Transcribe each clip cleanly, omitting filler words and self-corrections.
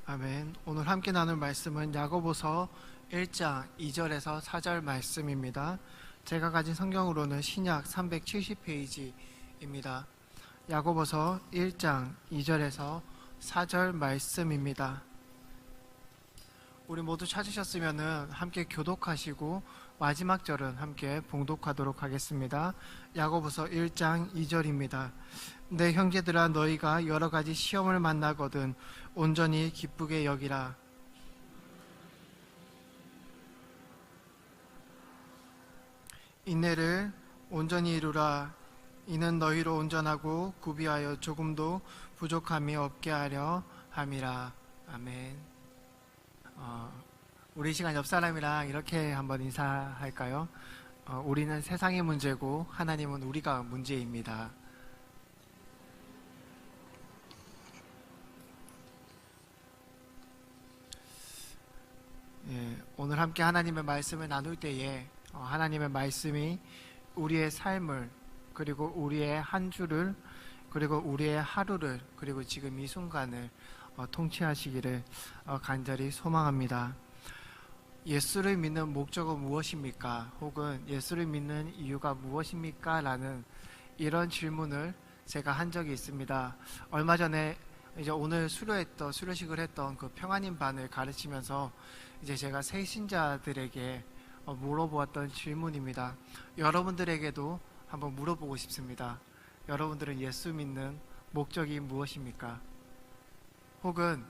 아멘. 오늘 함께 나눌 말씀은 야고보서 1장 2절에서 4절 말씀입니다. 제가 가진 성경으로는 신약 370페이지입니다. 야고보서 1장 2절에서 4절 말씀입니다. 우리 모두 찾으셨으면 함께 교독하시고 마지막 절은 함께 봉독하도록 하겠습니다. 야고보서 1장 2절입니다. 내 형제들아, 너희가 여러 가지 시험을 만나거든 온전히 기쁘게 여기라. 인내를 온전히 이루라. 이는 너희로 온전하고 구비하여 조금도 부족함이 없게 하려 함이라. 아멘. 우리 시간 옆 사람이랑 이렇게 한번 인사할까요? 우리는 세상의 문제고 하나님은 우리가 문제입니다. 오늘 함께 하나님의 말씀을 나눌 때에 하나님의 말씀이 우리의 삶을, 그리고 우리의 한 주를, 그리고 우리의 하루를, 그리고 지금 이 순간을 통치하시기를 간절히 소망합니다. 예수를 믿는 목적은 무엇입니까? 혹은 예수를 믿는 이유가 무엇입니까? 라는 이런 질문을 제가 한 적이 있습니다. 얼마 전에 이제 오늘 수료식을 했던 그 평안인 반을 가르치면서 이제 제가 새신자들에게 물어보았던 질문입니다. 여러분들에게도 한번 물어보고 싶습니다. 여러분들은 예수 믿는 목적이 무엇입니까? 혹은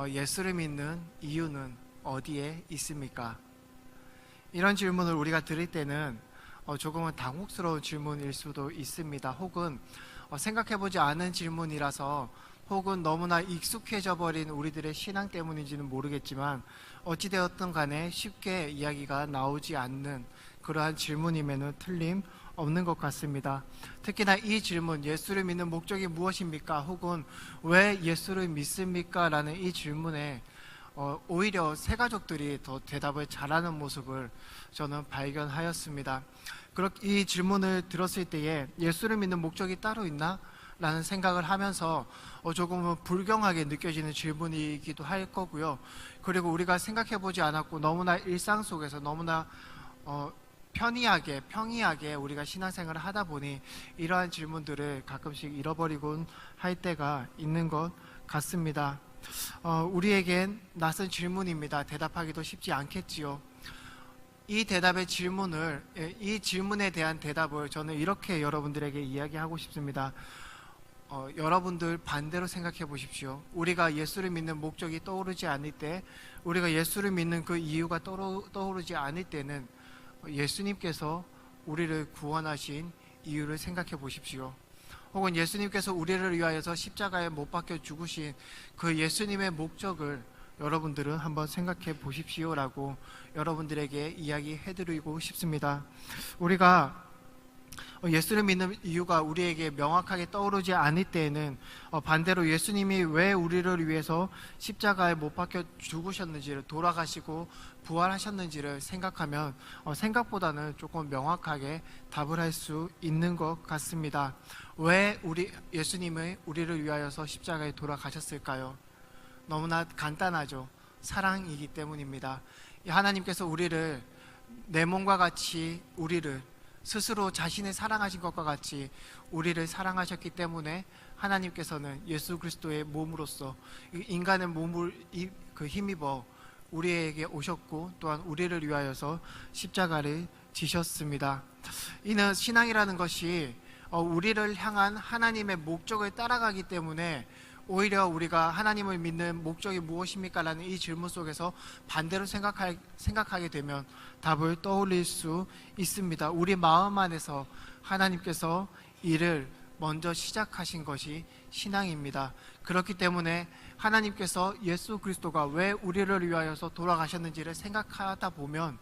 예수를 믿는 이유는 어디에 있습니까? 이런 질문을 우리가 들을 때는 조금은 당혹스러운 질문일 수도 있습니다. 혹은 생각해보지 않은 질문이라서, 혹은 너무나 익숙해져 버린 우리들의 신앙 때문인지는 모르겠지만 어찌되었든 간에 쉽게 이야기가 나오지 않는 그러한 질문임에는 틀림없는 것 같습니다. 특히나 이 질문, 예수를 믿는 목적이 무엇입니까? 혹은 왜 예수를 믿습니까? 라는 이 질문에 오히려 새가족들이 더 대답을 잘하는 모습을 저는 발견하였습니다. 이 질문을 들었을 때에 예수를 믿는 목적이 따로 있나? 라는 생각을 하면서 조금은 불경하게 느껴지는 질문이기도 할 거고요. 그리고 우리가 생각해보지 않았고 너무나 일상 속에서 너무나 평이하게 우리가 신앙생활을 하다 보니 이러한 질문들을 가끔씩 잃어버리곤 할 때가 있는 것 같습니다. 우리에겐 낯선 질문입니다. 대답하기도 쉽지 않겠지요. 이 질문에 대한 대답을 저는 이렇게 여러분들에게 이야기하고 싶습니다. 여러분들 반대로 생각해 보십시오. 우리가 예수를 믿는 목적이 떠오르지 않을 때, 우리가 예수를 믿는 그 이유가 떠오르지 않을 때는 예수님께서 우리를 구원하신 이유를 생각해 보십시오. 혹은 예수님께서 우리를 위하여서 십자가에 못 박혀 죽으신 그 예수님의 목적을 여러분들은 한번 생각해 보십시오라고 여러분들에게 이야기해드리고 싶습니다. 우리가 예수를 믿는 이유가 우리에게 명확하게 떠오르지 않을 때에는 반대로 예수님이 왜 우리를 위해서 십자가에 못 박혀 죽으셨는지를, 돌아가시고 부활하셨는지를 생각하면 생각보다는 조금 명확하게 답을 할 수 있는 것 같습니다. 왜 예수님이 우리를 위하여서 십자가에 돌아가셨을까요? 너무나 간단하죠. 사랑이기 때문입니다. 하나님께서 우리를, 내 몸과 같이 우리를 스스로 자신을 사랑하신 것과 같이 우리를 사랑하셨기 때문에 하나님께서는 예수 그리스도의 몸으로서 인간의 몸을 힘입어 우리에게 오셨고, 또한 우리를 위하여서 십자가를 지셨습니다. 이는 신앙이라는 것이 우리를 향한 하나님의 목적을 따라가기 때문에 오히려 우리가 하나님을 믿는 목적이 무엇입니까? 라는 이 질문 속에서 반대로 생각하게 되면 답을 떠올릴 수 있습니다. 우리 마음 안에서 하나님께서 일을 먼저 시작하신 것이 신앙입니다. 그렇기 때문에 하나님께서 예수 그리스도가 왜 우리를 위하여서 돌아가셨는지를 생각하다 보면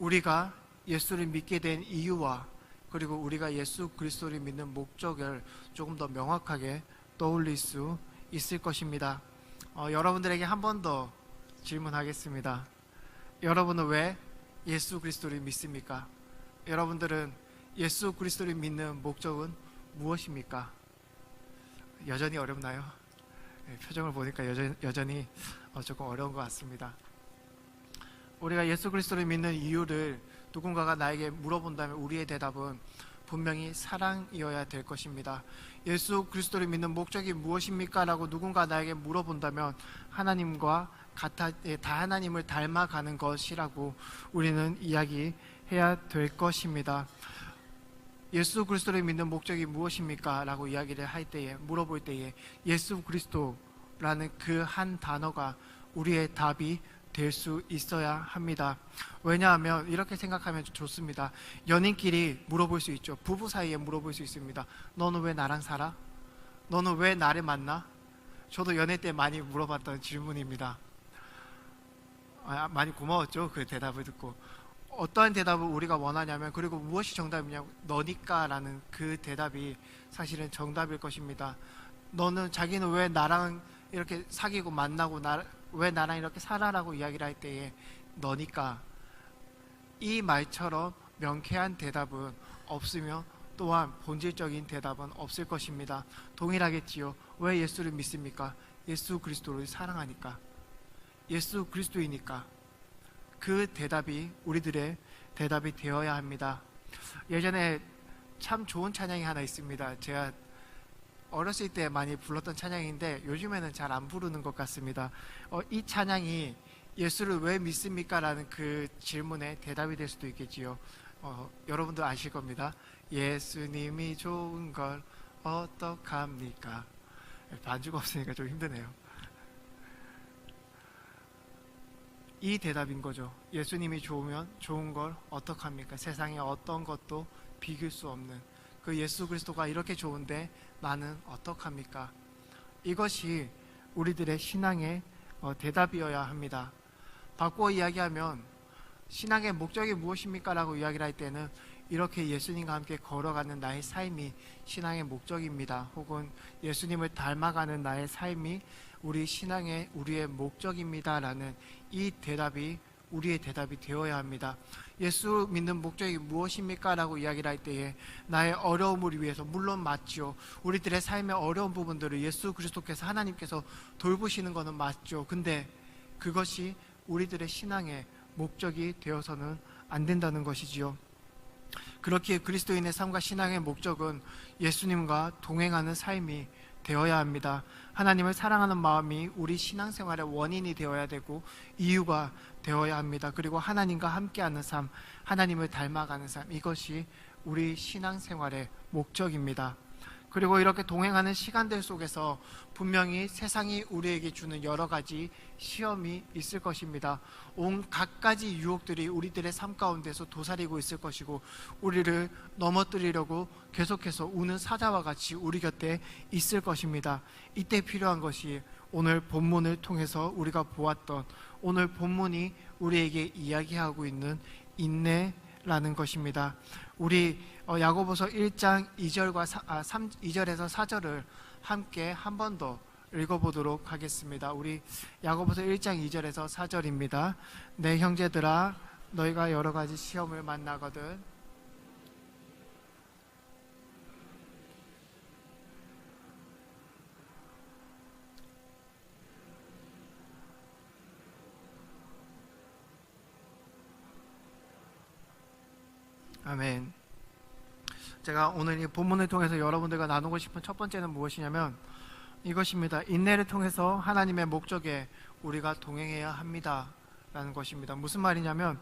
우리가 예수를 믿게 된 이유와, 그리고 우리가 예수 그리스도를 믿는 목적을 조금 더 명확하게 떠올릴 수 있을 것입니다. 여러분들에게 한 번 더 질문하겠습니다. 여러분은 왜 예수 그리스도를 믿습니까? 여러분들은 예수 그리스도를 믿는 목적은 무엇입니까? 여전히 어렵나요? 표정을 보니까 여전히 조금 어려운 것 같습니다. 우리가 예수 그리스도를 믿는 이유를 누군가가 나에게 물어본다면 우리의 대답은 분명히 사랑이어야 될 것입니다. 예수 그리스도를 믿는 목적이 무엇입니까? 라고 누군가 나에게 물어본다면 하나님과 다 하나님을 닮아가는 것이라고 우리는 이야기해야 될 것입니다. 예수 그리스도를 믿는 목적이 무엇입니까? 라고 이야기를 할 때에, 물어볼 때에 예수 그리스도라는 그 한 단어가 우리의 답이 될 수 있어야 합니다. 왜냐하면 이렇게 생각하면 좋습니다. 연인끼리 물어볼 수 있죠. 부부 사이에 물어볼 수 있습니다. 너는 왜 나랑 살아? 너는 왜 나를 만나? 저도 연애 때 많이 물어봤던 질문입니다. 많이 고마웠죠. 그 대답을 듣고. 어떠한 대답을 우리가 원하냐면, 그리고 무엇이 정답이냐고, 너니까 라는 그 대답이 사실은 정답일 것입니다. 자기는 왜 나랑 이렇게 사귀고 만나고 왜 나랑 이렇게 살아라고 이야기를 할 때에 너니까, 이 말처럼 명쾌한 대답은 없으며 또한 본질적인 대답은 없을 것입니다. 동일하겠지요. 왜 예수를 믿습니까? 예수 그리스도를 사랑하니까, 예수 그리스도이니까. 그 대답이 우리들의 대답이 되어야 합니다. 예전에 참 좋은 찬양이 하나 있습니다. 제가 어렸을 때 많이 불렀던 찬양인데 요즘에는 잘 안 부르는 것 같습니다. 이 찬양이 예수를 왜 믿습니까? 라는 그 질문에 대답이 될 수도 있겠지요. 여러분도 아실 겁니다. 예수님이 좋은 걸 어떡합니까? 반주가 없으니까 좀 힘드네요. 이 대답인 거죠. 예수님이 좋으면 좋은 걸 어떡합니까? 세상에 어떤 것도 비길 수 없는 그 예수 그리스도가 이렇게 좋은데 나는 어떡합니까? 이것이 우리들의 신앙의 대답이어야 합니다. 바꾸어 이야기하면 신앙의 목적이 무엇입니까? 라고 이야기를 할 때는 이렇게 예수님과 함께 걸어가는 나의 삶이 신앙의 목적입니다. 혹은 예수님을 닮아가는 나의 삶이 우리의 목적입니다. 라는 이 대답이 우리의 대답이 되어야 합니다. 예수 믿는 목적이 무엇입니까? 라고 이야기를 할 때에 나의 어려움을 위해서, 물론 맞죠. 우리들의 삶의 어려운 부분들을 예수 그리스도께서, 하나님께서 돌보시는 것은 맞죠. 근데 그것이 우리들의 신앙의 목적이 되어서는 안 된다는 것이지요. 그렇기에 그리스도인의 삶과 신앙의 목적은 예수님과 동행하는 삶이 되어야 합니다. 하나님을 사랑하는 마음이 우리 신앙생활의 원인이 되어야 되고 이유가 되어야 합니다. 그리고 하나님과 함께하는 삶, 하나님을 닮아가는 삶, 이것이 우리 신앙생활의 목적입니다. 그리고 이렇게 동행하는 시간들 속에서 분명히 세상이 우리에게 주는 여러 가지 시험이 있을 것입니다. 온 갖가지 유혹들이 우리들의 삶 가운데서 도사리고 있을 것이고 우리를 넘어뜨리려고 계속해서 우는 사자와 같이 우리 곁에 있을 것입니다. 이때 필요한 것이 오늘 본문을 통해서 우리가 보았던, 오늘 본문이 우리에게 이야기하고 있는 인내라는 것입니다. 우리 야고보서 1장 2절에서 4절을 함께 한 번 더 읽어보도록 하겠습니다. 우리 야고보서 1장 2절에서 4절입니다. 내 형제들아, 너희가 여러 가지 시험을 만나거든 아멘. 제가 오늘 이 본문을 통해서 여러분들과 나누고 싶은 첫 번째는 무엇이냐면 이것입니다. 인내를 통해서 하나님의 목적에 우리가 동행해야 합니다 라는 것입니다. 무슨 말이냐면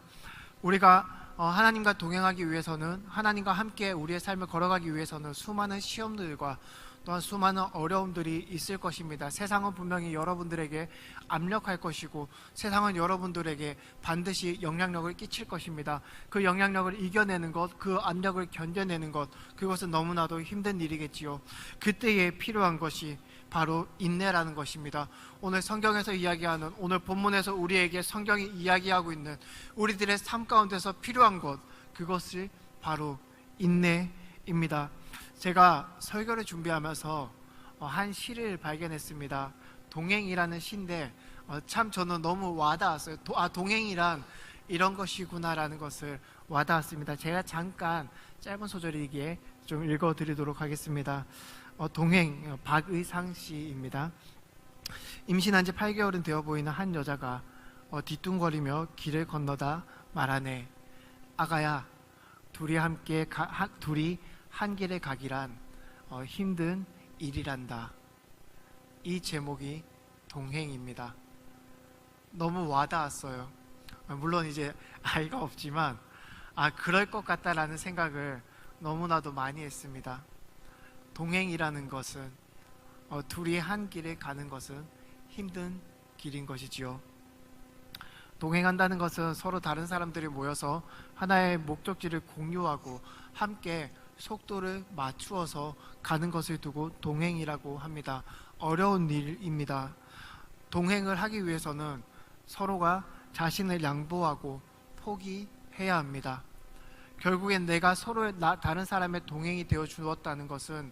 우리가 하나님과 동행하기 위해서는, 하나님과 함께 우리의 삶을 걸어가기 위해서는 수많은 시험들과 또한 수많은 어려움들이 있을 것입니다. 세상은 분명히 여러분들에게 압력할 것이고 세상은 여러분들에게 반드시 영향력을 끼칠 것입니다. 그 영향력을 이겨내는 것, 그 압력을 견뎌내는 것, 그것은 너무나도 힘든 일이겠지요. 그때에 필요한 것이 바로 인내라는 것입니다. 오늘 성경에서 이야기하는, 오늘 본문에서 우리에게 성경이 이야기하고 있는 우리들의 삶 가운데서 필요한 것, 그것이 바로 인내입니다. 제가 설교를 준비하면서 한 시를 발견했습니다. 동행이라는 시인데 참 저는 너무 와닿았어요. 동행이란 이런 것이구나라는 것을 와닿았습니다. 제가 잠깐 짧은 소절이기에 좀 읽어드리도록 하겠습니다. 동행, 박의상 씨입니다. 임신한 지 8개월은 되어 보이는 한 여자가 뒤뚱거리며 길을 건너다 말하네. 아가야, 둘이 한 길에 가기란 힘든 일이란다. 이 제목이 동행입니다. 너무 와닿았어요. 물론 이제 아이가 없지만 그럴 것 같다라는 생각을 너무나도 많이 했습니다. 동행이라는 것은 둘이 한 길에 가는 것은 힘든 길인 것이지요. 동행한다는 것은 서로 다른 사람들이 모여서 하나의 목적지를 공유하고 함께 속도를 맞추어서 가는 것을 두고 동행이라고 합니다. 어려운 일입니다. 동행을 하기 위해서는 서로가 자신을 양보하고 포기해야 합니다. 결국엔 내가 다른 사람의 동행이 되어 주었다는 것은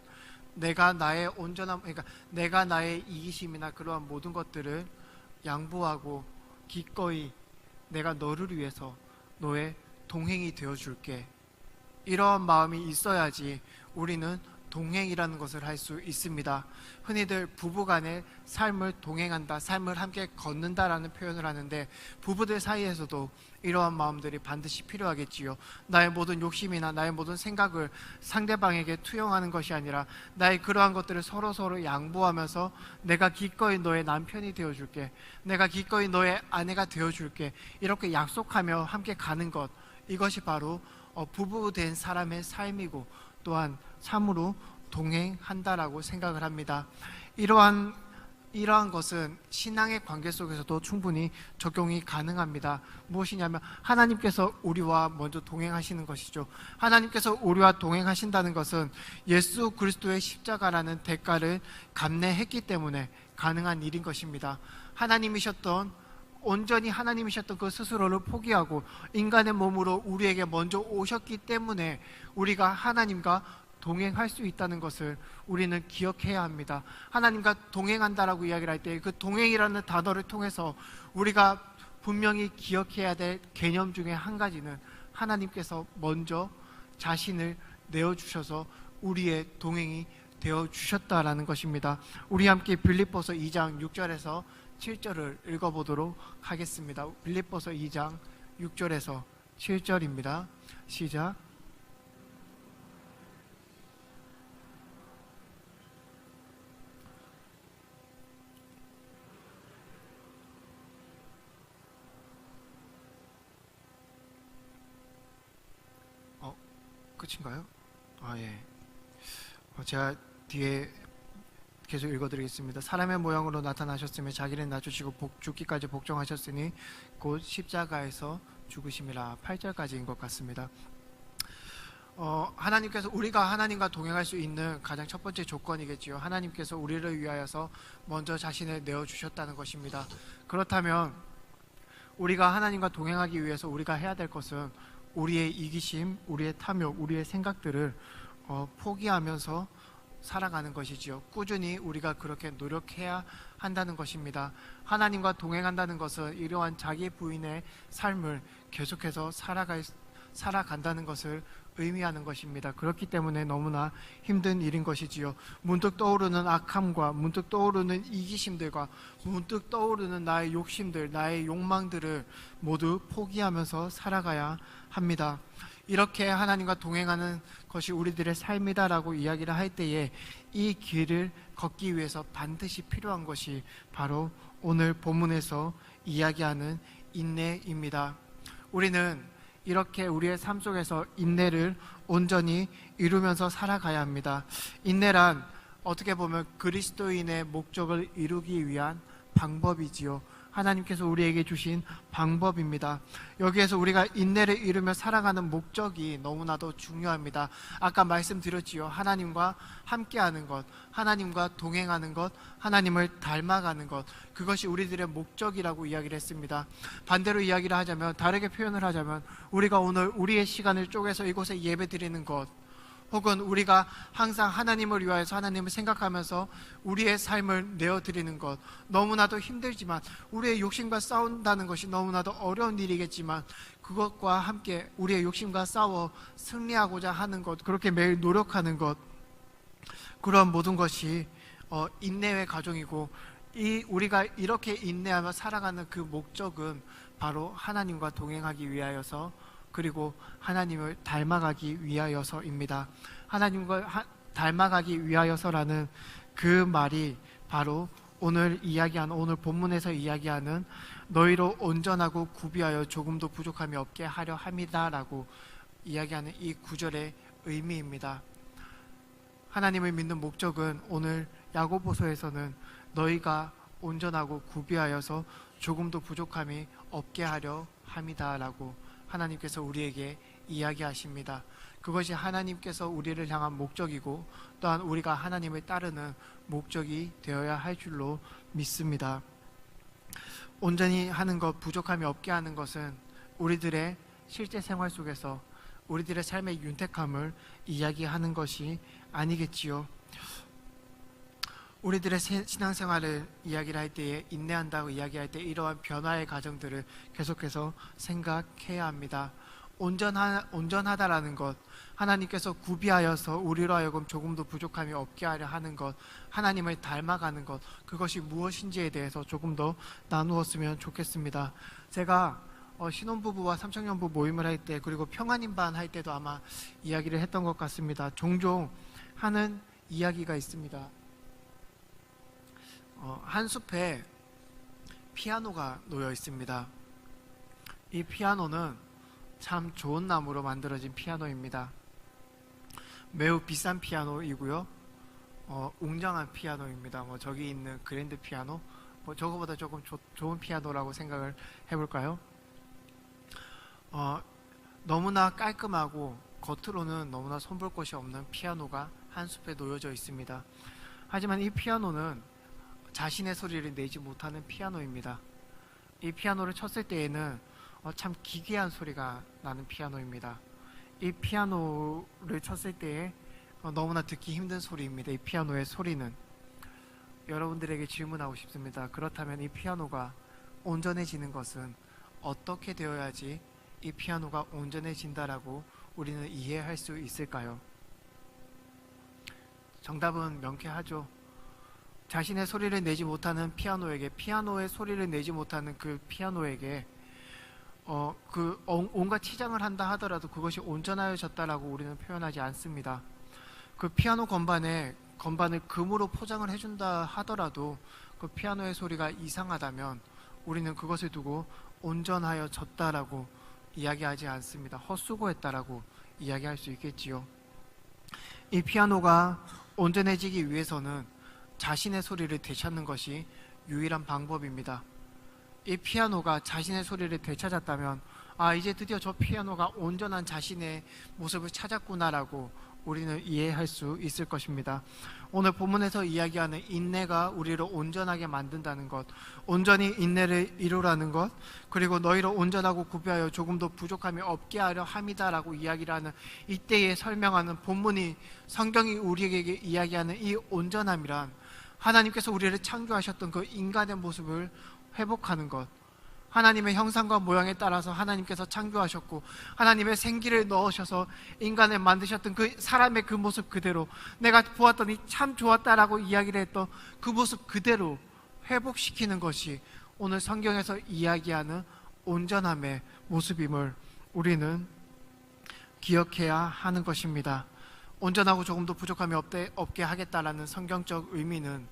내가 나의 온전함, 그러니까 내가 나의 이기심이나 그러한 모든 것들을 양보하고 기꺼이 내가 너를 위해서 너의 동행이 되어 줄게. 이러한 마음이 있어야지 우리는 동행이라는 것을 할 수 있습니다. 흔히들 부부간의 삶을 동행한다, 삶을 함께 걷는다라는 표현을 하는데 부부들 사이에서도 이러한 마음들이 반드시 필요하겠지요. 나의 모든 욕심이나 나의 모든 생각을 상대방에게 투영하는 것이 아니라 나의 그러한 것들을 서로 양보하면서 내가 기꺼이 너의 남편이 되어줄게, 내가 기꺼이 너의 아내가 되어줄게, 이렇게 약속하며 함께 가는 것, 이것이 바로 부부된 사람의 삶이고 또한 참으로 동행한다라고 생각을 합니다. 이러한 것은 신앙의 관계 속에서도 충분히 적용이 가능합니다. 무엇이냐면 하나님께서 우리와 먼저 동행하시는 것이죠. 하나님께서 우리와 동행하신다는 것은 예수 그리스도의 십자가라는 대가를 감내했기 때문에 가능한 일인 것입니다. 온전히 하나님이셨던 그 스스로를 포기하고 인간의 몸으로 우리에게 먼저 오셨기 때문에 우리가 하나님과 동행할 수 있다는 것을 우리는 기억해야 합니다. 하나님과 동행한다라고 이야기를 할 때 그 동행이라는 단어를 통해서 우리가 분명히 기억해야 될 개념 중에 한 가지는 하나님께서 먼저 자신을 내어주셔서 우리의 동행이 되어주셨다라는 것입니다. 우리 함께 빌립보서 2장 6절에서 7절을 읽어보도록 하겠습니다. 빌립보서 2장 6절에서 7절입니다. 시작. 끝인가요? 예. 제가 뒤에 계속 읽어드리겠습니다. 사람의 모양으로 나타나셨으며 자기를 낮추시고 죽기까지 복종하셨으니 곧 십자가에서 죽으심이라. 8절까지인 것 같습니다. 하나님께서 우리가 하나님과 동행할 수 있는 가장 첫 번째 조건이겠지요. 하나님께서 우리를 위하여서 먼저 자신을 내어주셨다는 것입니다. 그렇다면 우리가 하나님과 동행하기 위해서 우리가 해야 될 것은 우리의 이기심, 우리의 탐욕, 우리의 생각들을 포기하면서 살아가는 것이지요. 꾸준히 우리가 그렇게 노력해야 한다는 것입니다. 하나님과 동행한다는 것은 이러한 자기 부인의 삶을 계속해서 살아간다는 것을 의미하는 것입니다. 그렇기 때문에 너무나 힘든 일인 것이지요. 문득 떠오르는 악함과 문득 떠오르는 이기심들과 문득 떠오르는 나의 욕심들, 나의 욕망들을 모두 포기하면서 살아가야 합니다. 이렇게 하나님과 동행하는 것이 우리들의 삶이다라고 이야기를 할 때에 이 길을 걷기 위해서 반드시 필요한 것이 바로 오늘 본문에서 이야기하는 인내입니다. 우리는 이렇게 우리의 삶 속에서 인내를 온전히 이루면서 살아가야 합니다. 인내란 어떻게 보면 그리스도인의 목적을 이루기 위한 방법이지요. 하나님께서 우리에게 주신 방법입니다. 여기에서 우리가 인내를 이루며 살아가는 목적이 너무나도 중요합니다. 아까 말씀드렸지요. 하나님과 함께하는 것, 하나님과 동행하는 것, 하나님을 닮아가는 것, 그것이 우리들의 목적이라고 이야기를 했습니다. 반대로 이야기를 하자면, 다르게 표현을 하자면 우리가 오늘 우리의 시간을 쪼개서 이곳에 예배드리는 것, 혹은 우리가 항상 하나님을 위하여서 하나님을 생각하면서 우리의 삶을 내어드리는 것, 너무나도 힘들지만 우리의 욕심과 싸운다는 것이 너무나도 어려운 일이겠지만 그것과 함께 우리의 욕심과 싸워 승리하고자 하는 것, 그렇게 매일 노력하는 것, 그런 모든 것이 인내의 과정이고 우리가 이렇게 인내하며 살아가는 그 목적은 바로 하나님과 동행하기 위하여서, 그리고 하나님을 닮아가기 위하여서입니다. 하나님과 닮아가기 위하여서라는 그 말이 바로 오늘 본문에서 이야기하는 너희로 온전하고 구비하여 조금도 부족함이 없게 하려 함이다라고 이야기하는 이 구절의 의미입니다. 하나님을 믿는 목적은 오늘 야고보서에서는 너희가 온전하고 구비하여서 조금도 부족함이 없게 하려 함이다라고 하나님께서 우리에게 이야기하십니다. 그것이 하나님께서 우리를 향한 목적이고 또한 우리가 하나님을 따르는 목적이 되어야 할 줄로 믿습니다. 온전히 하는 것, 부족함이 없게 하는 것은 우리들의 실제 생활 속에서 우리들의 삶의 윤택함을 이야기하는 것이 아니겠지요. 우리들의 신앙생활을 이야기를 할 때에, 인내한다고 이야기할 때 이러한 변화의 과정들을 계속해서 생각해야 합니다. 온전하다라는 것, 하나님께서 구비하여서 우리로 하여금 조금도 부족함이 없게 하려 하는 것, 하나님을 닮아가는 것, 그것이 무엇인지에 대해서 조금 더 나누었으면 좋겠습니다. 제가 신혼부부와 삼청년부 모임을 할 때, 그리고 평안인반 할 때도 아마 이야기를 했던 것 같습니다. 종종 하는 이야기가 있습니다. 한 숲에 피아노가 놓여 있습니다. 이 피아노는 참 좋은 나무로 만들어진 피아노입니다. 매우 비싼 피아노이고요. 웅장한 피아노입니다. 저기 있는 그랜드 피아노, 저거보다 조금 좋은 피아노라고 생각을 해볼까요? 너무나 깔끔하고 겉으로는 너무나 손볼 곳이 없는 피아노가 한 숲에 놓여져 있습니다. 하지만 이 피아노는 자신의 소리를 내지 못하는 피아노입니다. 이 피아노를 쳤을 때에는 참 기괴한 소리가 나는 피아노입니다. 이 피아노를 쳤을 때에 너무나 듣기 힘든 소리입니다. 이 피아노의 소리는. 여러분들에게 질문하고 싶습니다. 그렇다면 이 피아노가 온전해지는 것은 어떻게 되어야지 이 피아노가 온전해진다라고 우리는 이해할 수 있을까요? 정답은 명쾌하죠. 자신의 소리를 내지 못하는 피아노에게, 피아노의 소리를 내지 못하는 그 피아노에게 온갖 치장을 한다 하더라도 그것이 온전하여졌다라고 우리는 표현하지 않습니다. 그 피아노 건반을 금으로 포장을 해준다 하더라도 그 피아노의 소리가 이상하다면 우리는 그것을 두고 온전하여졌다라고 이야기하지 않습니다. 헛수고했다라고 이야기할 수 있겠지요. 이 피아노가 온전해지기 위해서는 자신의 소리를 되찾는 것이 유일한 방법입니다. 이 피아노가 자신의 소리를 되찾았다면 이제 드디어 저 피아노가 온전한 자신의 모습을 찾았구나라고 우리는 이해할 수 있을 것입니다. 오늘 본문에서 이야기하는 인내가 우리를 온전하게 만든다는 것, 온전히 인내를 이루라는 것, 그리고 너희를 온전하고 구비하여 조금도 부족함이 없게 하려 함이다라고 이야기를 하는 이때에 설명하는 본문이, 성경이 우리에게 이야기하는 이 온전함이란 하나님께서 우리를 창조하셨던 그 인간의 모습을 회복하는 것, 하나님의 형상과 모양에 따라서 하나님께서 창조하셨고 하나님의 생기를 넣으셔서 인간을 만드셨던 그 사람의 그 모습 그대로, 내가 보았더니 참 좋았다라고 이야기를 했던 그 모습 그대로 회복시키는 것이 오늘 성경에서 이야기하는 온전함의 모습임을 우리는 기억해야 하는 것입니다. 온전하고 조금도 부족함이 없게 하겠다라는 성경적 의미는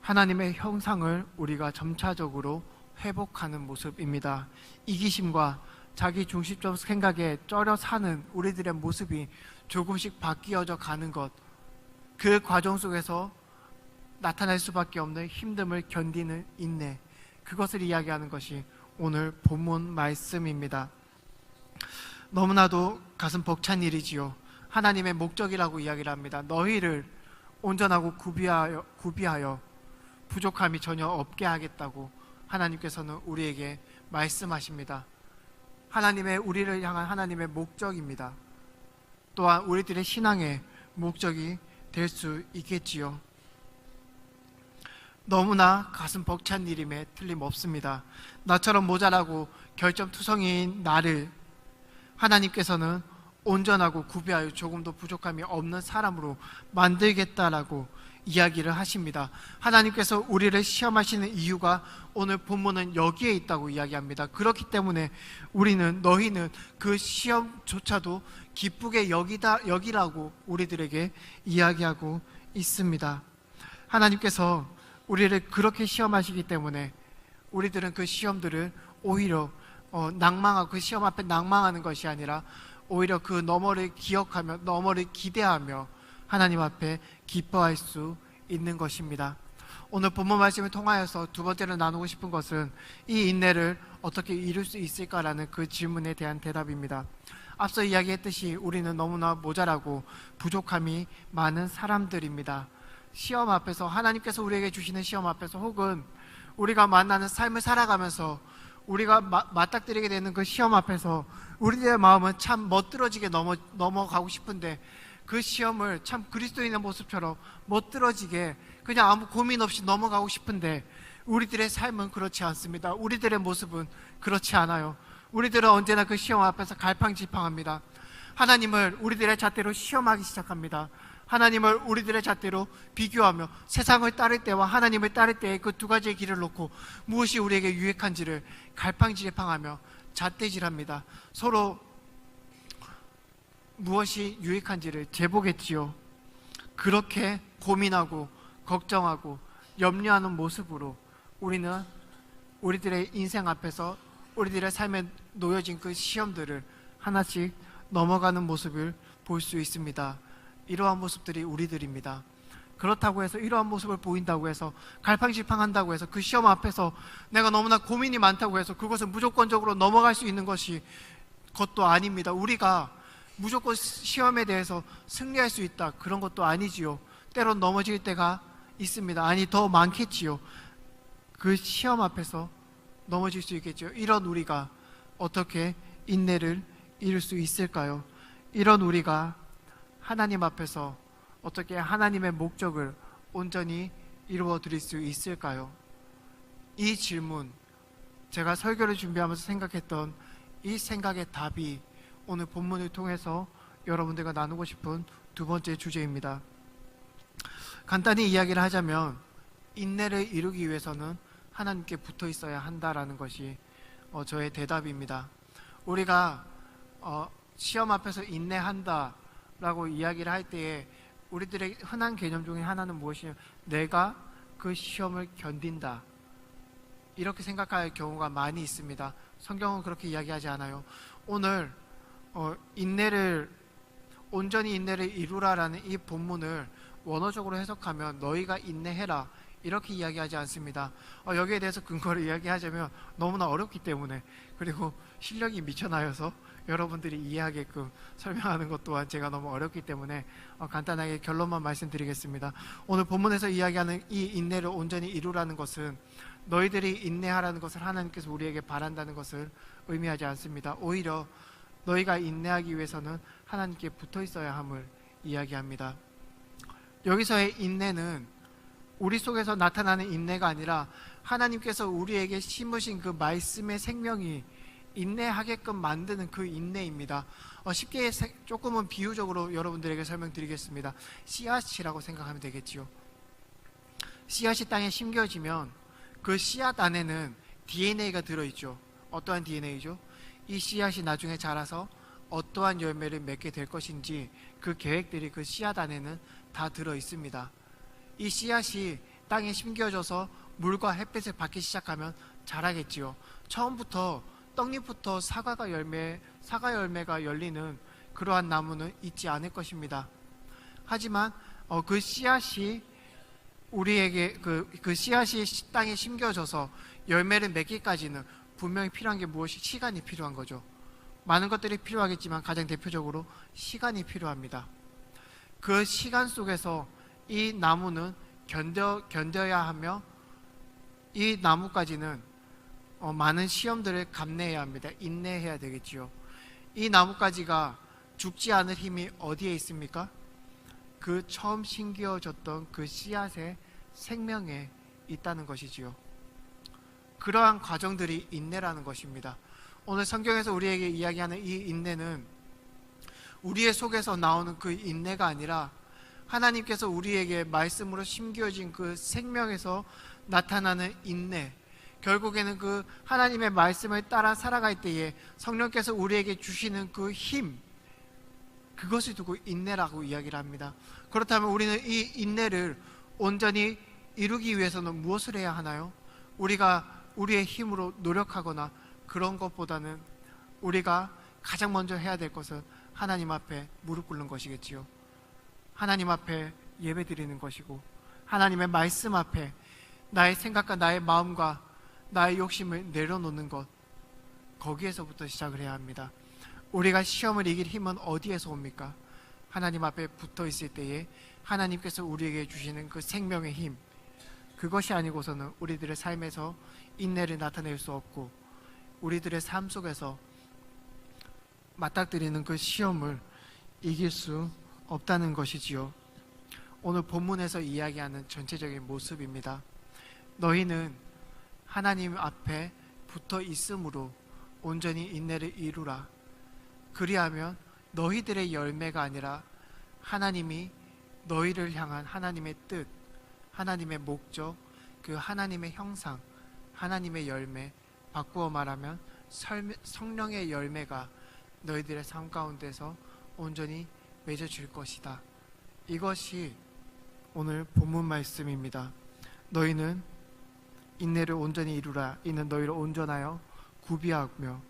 하나님의 형상을 우리가 점차적으로 회복하는 모습입니다. 이기심과 자기 중심적 생각에 쩔어 사는 우리들의 모습이 조금씩 바뀌어져 가는 것, 그 과정 속에서 나타날 수밖에 없는 힘듦을 견디는 인내, 그것을 이야기하는 것이 오늘 본문 말씀입니다. 너무나도 가슴 벅찬 일이지요. 하나님의 목적이라고 이야기를 합니다. 너희를 온전하고 구비하여 부족함이 전혀 없게 하겠다고 하나님께서는 우리에게 말씀하십니다. 우리를 향한 하나님의 목적입니다. 또한 우리들의 신앙의 목적이 될 수 있겠지요. 너무나 가슴 벅찬 일임에 틀림없습니다. 나처럼 모자라고 결점투성이인 나를 하나님께서는 온전하고 구비하여 조금도 부족함이 없는 사람으로 만들겠다라고 이야기를 하십니다. 하나님께서 우리를 시험하시는 이유가 오늘 본문은 여기에 있다고 이야기합니다. 그렇기 때문에 너희는 그 시험조차도 기쁘게 여기라고 우리들에게 이야기하고 있습니다. 하나님께서 우리를 그렇게 시험하시기 때문에 우리들은 그 시험들을 오히려 낭망하고 그 시험 앞에 낭망하는 것이 아니라 오히려 그 너머를 기억하며 너머를 기대하며 하나님 앞에 기뻐할 수 있는 것입니다. 오늘 본문 말씀을 통하여서 두 번째로 나누고 싶은 것은 이 인내를 어떻게 이룰 수 있을까라는 그 질문에 대한 대답입니다. 앞서 이야기했듯이 우리는 너무나 모자라고 부족함이 많은 사람들입니다. 시험 앞에서, 하나님께서 우리에게 주시는 시험 앞에서, 혹은 우리가 만나는 삶을 살아가면서 우리가 맞닥뜨리게 되는 그 시험 앞에서 우리들의 마음은 참 멋들어지게 넘어가고 싶은데, 그 시험을 참 그리스도인의 모습처럼 멋들어지게 그냥 아무 고민 없이 넘어가고 싶은데, 우리들의 삶은 그렇지 않습니다. 우리들의 모습은 그렇지 않아요. 우리들은 언제나 그 시험 앞에서 갈팡질팡합니다. 하나님을 우리들의 잣대로 시험하기 시작합니다. 하나님을 우리들의 잣대로 비교하며 세상을 따를 때와 하나님을 따를 때의 그 두 가지의 길을 놓고 무엇이 우리에게 유익한지를 갈팡질팡하며 잣대질합니다. 서로 무엇이 유익한지를 재보겠지요. 그렇게 고민하고 걱정하고 염려하는 모습으로 우리는 우리들의 인생 앞에서 우리들의 삶에 놓여진 그 시험들을 하나씩 넘어가는 모습을 볼 수 있습니다. 이러한 모습들이 우리들입니다. 그렇다고 해서 이러한 모습을 보인다고 해서 갈팡질팡한다고 해서 그 시험 앞에서 내가 너무나 고민이 많다고 해서 그것을 무조건적으로 넘어갈 수 있는 것도 아닙니다. 우리가 무조건 시험에 대해서 승리할 수 있다, 그런 것도 아니지요. 때론 넘어질 때가 있습니다. 아니, 더 많겠지요. 그 시험 앞에서 넘어질 수 있겠죠. 이런 우리가 어떻게 인내를 이룰 수 있을까요? 이런 우리가 하나님 앞에서 어떻게 하나님의 목적을 온전히 이루어 드릴 수 있을까요? 이 질문, 제가 설교를 준비하면서 생각했던 이 생각의 답이 오늘 본문을 통해서 여러분들과 나누고 싶은 두 번째 주제입니다. 간단히 이야기를 하자면 인내를 이루기 위해서는 하나님께 붙어 있어야 한다라는 것이 저의 대답입니다. 우리가 시험 앞에서 인내한다라고 이야기를 할 때에 우리들의 흔한 개념 중에 하나는 무엇이냐면 내가 그 시험을 견딘다, 이렇게 생각할 경우가 많이 있습니다. 성경은 그렇게 이야기하지 않아요. 오늘 온전히 인내를 이루라라는 이 본문을 원어적으로 해석하면 너희가 인내해라, 이렇게 이야기하지 않습니다. 여기에 대해서 근거를 이야기하자면 너무나 어렵기 때문에, 그리고 실력이 미쳐나여서 여러분들이 이해하게끔 설명하는 것 또한 제가 너무 어렵기 때문에 간단하게 결론만 말씀드리겠습니다. 오늘 본문에서 이야기하는 이 인내를 온전히 이루라는 것은 너희들이 인내하라는 것을 하나님께서 우리에게 바란다는 것을 의미하지 않습니다. 오히려 너희가 인내하기 위해서는 하나님께 붙어 있어야 함을 이야기합니다. 여기서의 인내는 우리 속에서 나타나는 인내가 아니라 하나님께서 우리에게 심으신 그 말씀의 생명이 인내하게끔 만드는 그 인내입니다. 쉽게 조금은 비유적으로 여러분들에게 설명드리겠습니다. 씨앗이라고 생각하면 되겠지요. 씨앗이 땅에 심겨지면 그 씨앗 안에는 DNA가 들어있죠. 어떠한 DNA죠? 이 씨앗이 나중에 자라서 어떠한 열매를 맺게 될 것인지 그 계획들이 그 씨앗 안에는 다 들어있습니다. 이 씨앗이 땅에 심겨져서 물과 햇빛을 받기 시작하면 자라겠지요. 처음부터 떡잎부터 사과 열매가 열리는 그러한 나무는 있지 않을 것입니다. 하지만 그 씨앗이 우리에게 그 씨앗이 땅에 심겨져서 열매를 맺기까지는 분명히 필요한 게 무엇이? 시간이 필요한 거죠. 많은 것들이 필요하겠지만 가장 대표적으로 시간이 필요합니다. 그 시간 속에서 이 나무는 견뎌야 하며 이 나무까지는 많은 시험들을 감내해야 합니다. 인내해야 되겠지요. 이 나무가지가 죽지 않을 힘이 어디에 있습니까? 그 처음 심겨졌던 그 씨앗의 생명에 있다는 것이지요. 그러한 과정들이 인내라는 것입니다. 오늘 성경에서 우리에게 이야기하는 이 인내는 우리의 속에서 나오는 그 인내가 아니라 하나님께서 우리에게 말씀으로 심겨진 그 생명에서 나타나는 인내, 결국에는 그 하나님의 말씀을 따라 살아갈 때에 성령께서 우리에게 주시는 그 힘, 그것을 두고 인내라고 이야기를 합니다. 그렇다면 우리는 이 인내를 온전히 이루기 위해서는 무엇을 해야 하나요? 우리가 우리의 힘으로 노력하거나 그런 것보다는 우리가 가장 먼저 해야 될 것은 하나님 앞에 무릎 꿇는 것이겠지요. 하나님 앞에 예배 드리는 것이고, 하나님의 말씀 앞에 나의 생각과 나의 마음과 나의 욕심을 내려놓는 것, 거기에서부터 시작을 해야 합니다. 우리가 시험을 이길 힘은 어디에서 옵니까? 하나님 앞에 붙어 있을 때에 하나님께서 우리에게 주시는 그 생명의 힘, 그것이 아니고서는 우리들의 삶에서 인내를 나타낼 수 없고, 우리들의 삶 속에서 맞닥뜨리는 그 시험을 이길 수 없다는 것이지요. 오늘 본문에서 이야기하는 전체적인 모습입니다. 너희는 하나님 앞에 붙어 있음으로 온전히 인내를 이루라. 그리하면 너희들의 열매가 아니라 하나님이 너희를 향한 하나님의 뜻, 하나님의 목적, 그 하나님의 형상, 하나님의 열매, 바꾸어 말하면 성령의 열매가 너희들의 삶 가운데서 온전히 맺어질 것이다. 이것이 오늘 본문 말씀입니다. 너희는 인내를 온전히 이루라. 이는 너희를 온전하여 구비하며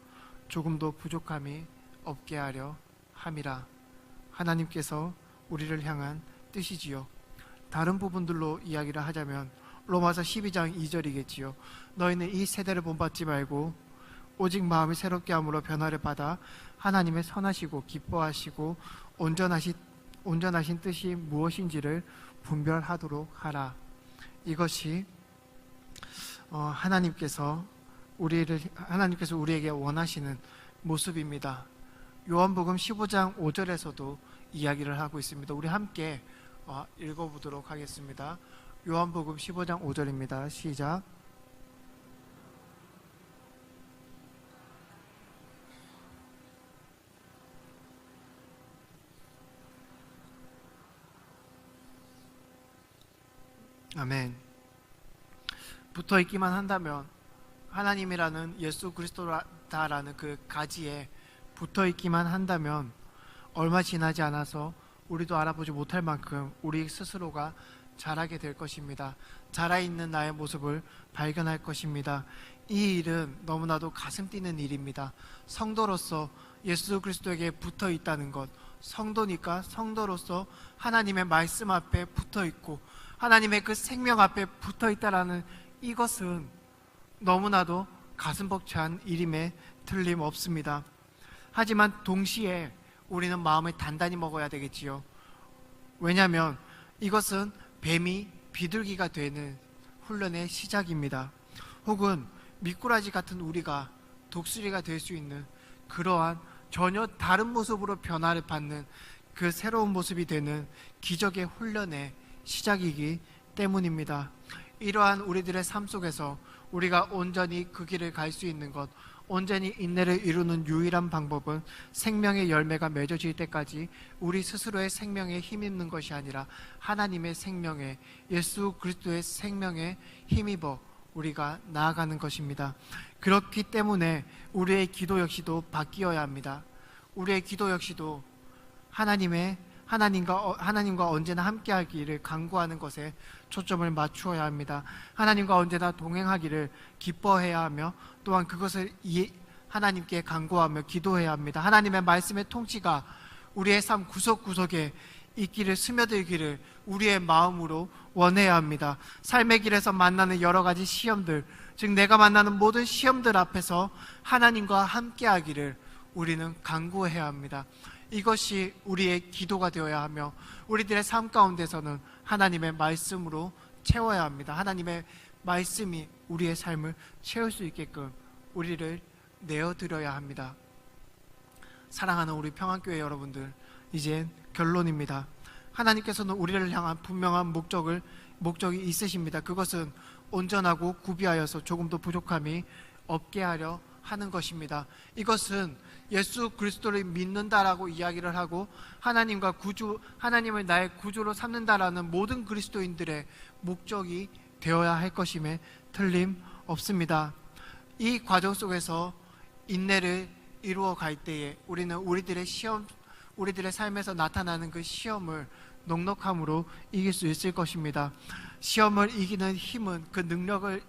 조금도 부족함이 없게 하려 함이라. 하나님께서 우리를 향한 뜻이지요. 다른 부분들로 이야기를 하자면 로마서 12장 2절이겠지요. 너희는 이 세대를 본받지 말고 오직 마음을 새롭게 함으로 변화를 받아 하나님의 선하시고 기뻐하시고 온전하신 뜻이 무엇인지를 분별하도록 하라. 이것이 하나님께서 우리에게 원하시는 모습입니다. 요한복음 15장 5절에서도 이야기를 하고 있습니다. 우리 함께 읽어보도록 하겠습니다. 요한복음 15장 5절입니다. 시작. 아멘. 붙어 있기만 한다면, 하나님이라는 예수 그리스도다라는 그 가지에 붙어 있기만 한다면 얼마 지나지 않아서 우리도 알아보지 못할 만큼 우리 스스로가 자라게 될 것입니다. 자라있는 나의 모습을 발견할 것입니다. 이 일은 너무나도 가슴 뛰는 일입니다. 성도로서 예수 그리스도에게 붙어 있다는 것, 성도니까 성도로서 하나님의 말씀 앞에 붙어 있고 하나님의 그 생명 앞에 붙어 있다라는 이것은 너무나도 가슴 벅찬 일임에 틀림없습니다. 하지만 동시에 우리는 마음을 단단히 먹어야 되겠지요. 왜냐하면 이것은 뱀이 비둘기가 되는 훈련의 시작입니다. 혹은 미꾸라지 같은 우리가 독수리가 될 수 있는 그러한 전혀 다른 모습으로 변화를 받는 그 새로운 모습이 되는 기적의 훈련의 시작이기 때문입니다. 이러한 우리들의 삶 속에서 우리가 온전히 그 길을 갈 수 있는 것, 온전히 인내를 이루는 유일한 방법은 생명의 열매가 맺어질 때까지 우리 스스로의 생명에 힘입는 것이 아니라 하나님의 생명에, 예수 그리스도의 생명에 힘입어 우리가 나아가는 것입니다. 그렇기 때문에 우리의 기도 역시도 바뀌어야 합니다. 우리의 기도 역시도 하나님과 언제나 함께하기를 간구하는 것에 초점을 맞추어야 합니다. 하나님과 언제나 동행하기를 기뻐해야 하며 또한 그것을 하나님께 간구하며 기도해야 합니다. 하나님의 말씀의 통치가 우리의 삶 구석구석에 있기를, 스며들기를 우리의 마음으로 원해야 합니다. 삶의 길에서 만나는 여러 가지 시험들, 즉 내가 만나는 모든 시험들 앞에서 하나님과 함께하기를 우리는 간구해야 합니다. 이것이 우리의 기도가 되어야 하며 우리들의 삶 가운데서는 하나님의 말씀으로 채워야 합니다. 하나님의 말씀이 우리의 삶을 채울 수 있게끔 우리를 내어드려야 합니다. 사랑하는 우리 평안교회 여러분들, 이젠 결론입니다. 하나님께서는 우리를 향한 분명한 목적이 있으십니다. 그것은 온전하고 구비하여서 조금도 부족함이 없게 하려 하는 것입니다. 이것은 예수 그리스도를 믿는다라고 이야기를 하고 하나님을 나의 구주로 삼는다라는 모든 그리스도인들의 목적이 되어야 할 것임에 틀림없습니다. 이 과정 속에서 인내를 이루어 갈 때에 우리는 우리들의 삶에서 나타나는 그 시험을 넉넉함으로 이길 수 있을 것입니다. 시험을 이기는 힘은, 그 능력을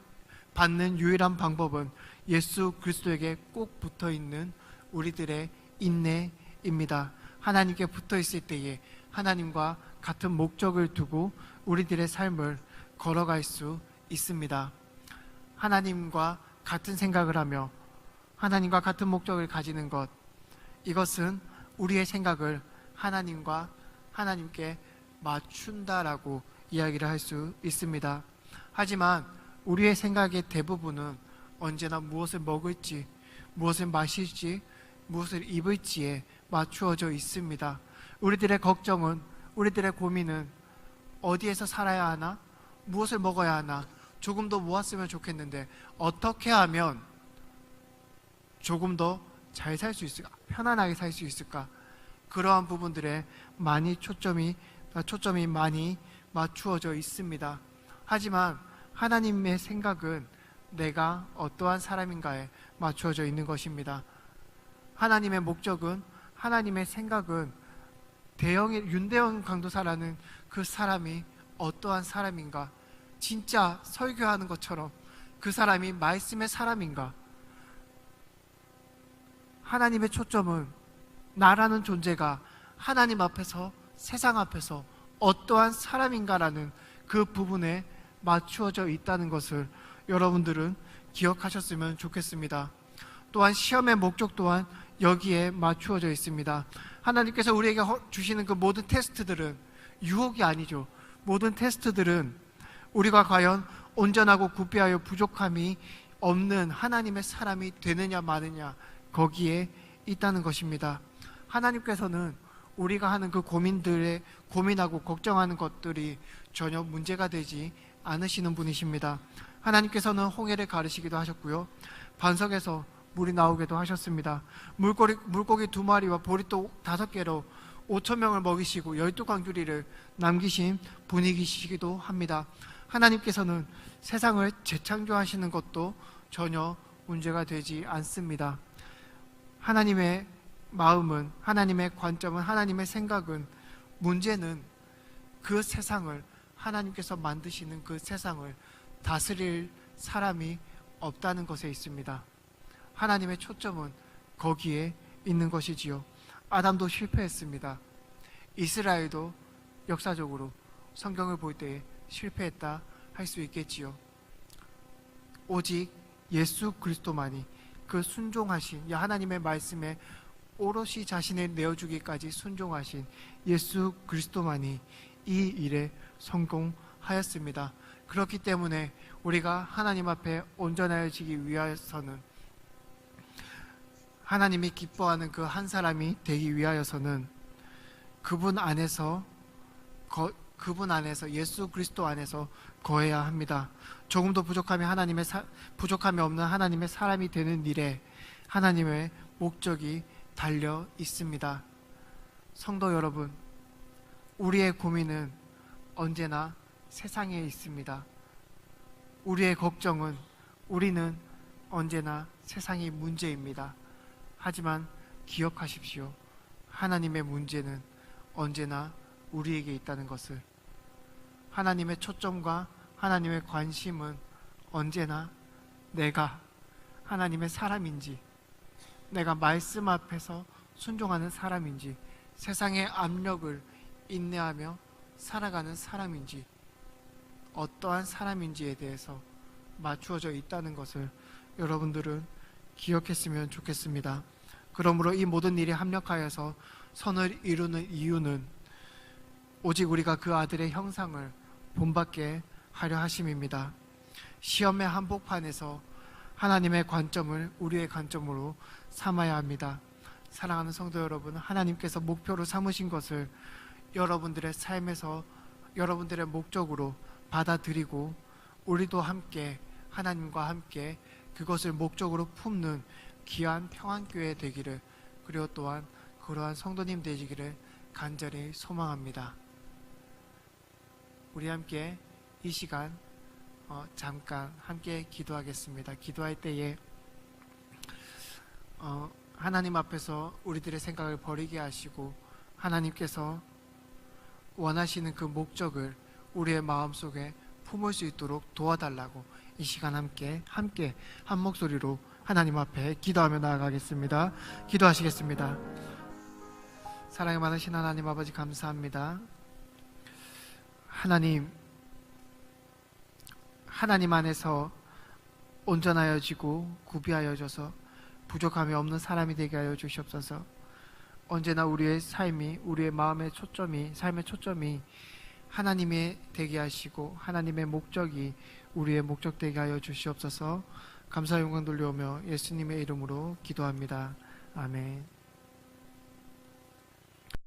받는 유일한 방법은 예수 그리스도에게 꼭 붙어 있는 우리들의 인내입니다. 하나님께 붙어 있을 때에 하나님과 같은 목적을 두고 우리들의 삶을 걸어갈 수 있습니다. 하나님과 같은 생각을 하며 하나님과 같은 목적을 가지는 것, 이것은 우리의 생각을 하나님께 맞춘다라고 이야기를 할 수 있습니다. 하지만 우리의 생각의 대부분은 언제나 무엇을 먹을지, 무엇을 마실지, 무엇을 입을지에 맞추어져 있습니다. 우리들의 걱정은, 우리들의 고민은 어디에서 살아야 하나? 무엇을 먹어야 하나? 조금 더 모았으면 좋겠는데 어떻게 하면 조금 더 잘 살 수 있을까? 편안하게 살 수 있을까? 그러한 부분들에 초점이 많이 맞추어져 있습니다. 하지만 하나님의 생각은 내가 어떠한 사람인가에 맞추어져 있는 것입니다. 하나님의 목적은, 하나님의 생각은 윤대영 강도사라는 그 사람이 어떠한 사람인가, 진짜 설교하는 것처럼 그 사람이 말씀의 사람인가, 하나님의 초점은 나라는 존재가 하나님 앞에서, 세상 앞에서 어떠한 사람인가라는 그 부분에 맞추어져 있다는 것을 여러분들은 기억하셨으면 좋겠습니다. 또한 시험의 목적 또한 여기에 맞추어져 있습니다. 하나님께서 우리에게 주시는 그 모든 테스트들은 유혹이 아니죠. 모든 테스트들은 우리가 과연 온전하고 구비하여 부족함이 없는 하나님의 사람이 되느냐 마느냐, 거기에 있다는 것입니다. 하나님께서는 우리가 하는 그 고민하고 걱정하는 것들이 전혀 문제가 되지 않으시는 분이십니다. 하나님께서는 홍해를 가르시기도 하셨고요, 반석에서 물이 나오기도 하셨습니다. 물고기 2마리와 보리떡 5개로 5,000명을 먹이시고 12광주리를 남기신 분이시기도 합니다. 하나님께서는 세상을 재창조하시는 것도 전혀 문제가 되지 않습니다. 하나님의 마음은, 하나님의 관점은, 하나님의 생각은, 문제는 그 세상을, 하나님께서 만드시는 그 세상을 다스릴 사람이 없다는 것에 있습니다. 하나님의 초점은 거기에 있는 것이지요. 아담도 실패했습니다. 이스라엘도 역사적으로 성경을 볼 때에 실패했다 할 수 있겠지요. 오직 예수 그리스도만이, 그 순종하신, 하나님의 말씀에 오롯이 자신을 내어주기까지 순종하신 예수 그리스도만이 이 일에 성공하였습니다. 그렇기 때문에 우리가 하나님 앞에 온전해지기 위해서는, 하나님이 기뻐하는 그 한 사람이 되기 위하여서는 그분 안에서 예수 그리스도 안에서 거해야 합니다. 조금도 부족함이 없는 하나님의 사람이 되는 일에 하나님의 목적이 달려 있습니다. 성도 여러분, 우리의 고민은 언제나 세상에 있습니다. 우리의 걱정은, 우리는 언제나 세상이 문제입니다. 하지만 기억하십시오. 하나님의 문제는 언제나 우리에게 있다는 것을. 하나님의 초점과 하나님의 관심은 언제나 내가 하나님의 사람인지, 내가 말씀 앞에서 순종하는 사람인지, 세상의 압력을 인내하며 살아가는 사람인지, 어떠한 사람인지에 대해서 맞추어져 있다는 것을 여러분들은 기억했으면 좋겠습니다. 그러므로 이 모든 일이 합력하여서 선을 이루는 이유는 오직 우리가 그 아들의 형상을 본받게 하려 하심입니다. 시험의 한복판에서 하나님의 관점을 우리의 관점으로 삼아야 합니다. 사랑하는 성도 여러분, 하나님께서 목표로 삼으신 것을 여러분들의 삶에서 여러분들의 목적으로 받아들이고 우리도 함께 하나님과 함께 그것을 목적으로 품는 귀한 평안교회 되기를, 그리고 또한 그러한 성도님 되시기를 간절히 소망합니다. 우리 함께 이 시간 잠깐 함께 기도하겠습니다. 기도할 때에 하나님 앞에서 우리들의 생각을 버리게 하시고 하나님께서 원하시는 그 목적을 우리의 마음속에 품을 수 있도록 도와달라고 이 시간 함께 한 목소리로 하나님 앞에 기도하며 나아가겠습니다. 기도하시겠습니다. 사랑이 많으신 하나님 아버지, 감사합니다. 하나님 안에서 온전하여지고 구비하여져서 부족함이 없는 사람이 되게 하여 주시옵소서. 언제나 우리의 삶이, 우리의 마음의 초점이, 삶의 초점이 하나님의 되게 하시고 하나님의 목적이 우리의 목적 되게 하여 주시옵소서. 감사 영광 돌려오며 예수님의 이름으로 기도합니다. 아멘.